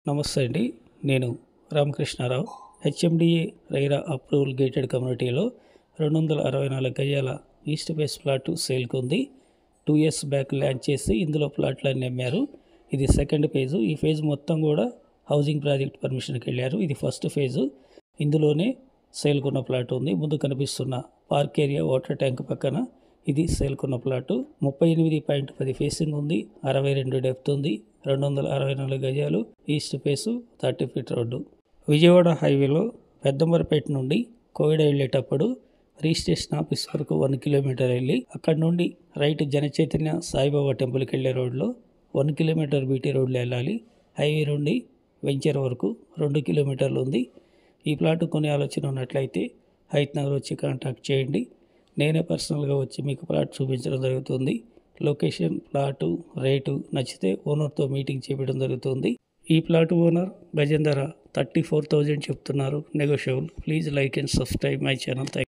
నమస్తే అండి. నేను రామకృష్ణారావు. హెచ్ఎండిఏ రైరా అప్రూవల్ గేటెడ్ కమ్యూనిటీలో 264 గజాల ఈస్ట్ ఫేస్ ప్లాట్ సేల్కి ఉంది. 2 years బ్యాక్ ల్యాండ్ చేసి ఇందులో ప్లాట్లన్నీ అమ్మారు. ఇది సెకండ్ ఫేజు. ఈ ఫేజ్ మొత్తం కూడా హౌసింగ్ ప్రాజెక్ట్ పర్మిషన్కి వెళ్ళారు. ఇది ఫస్ట్ ఫేజు. ఇందులోనే సేల్కున్న ప్లాట్ ఉంది. ముందు కనిపిస్తున్న పార్క్ ఏరియా వాటర్ ట్యాంక్ పక్కన ఇది సేల్కున్న ప్లాటు. 38.10 ఫేసింగ్ ఉంది. 62 డెప్త్ ఉంది. 264 గజాలు east face, 30 feet road. Vijayawada హైవేలో పెద్దంబరపేట నుండి కోవిడ వెళ్ళేటప్పుడు రిజిస్ట్రేషన్ ఆఫీస్ వరకు 1 kilometer వెళ్ళి అక్కడ నుండి రైట్ జనచైతన్య సాయిబాబా టెంపుల్కి వెళ్ళే రోడ్లో 1 kilometer బీటీ రోడ్లో వెళ్ళాలి. హైవే నుండి వెంచర్ వరకు 2 kilometerలు ఉంది. ఈ ప్లాట్ కొనే ఆలోచన ఉన్నట్లయితే హైత్ నగర్ వచ్చి కాంటాక్ట్ చేయండి. నేనే పర్సనల్గా వచ్చి మీకు ప్లాట్ చూపించడం జరుగుతుంది. లొకేషన్, ప్లాటు, రేటు నచ్చితే ఓనర్తో మీటింగ్ చేపించడం జరుగుతుంది. ఈ ప్లాట్ ఓనర్ గజం ధర 34,000 చెప్తున్నారు. Negotiable. Please like and subscribe my channel.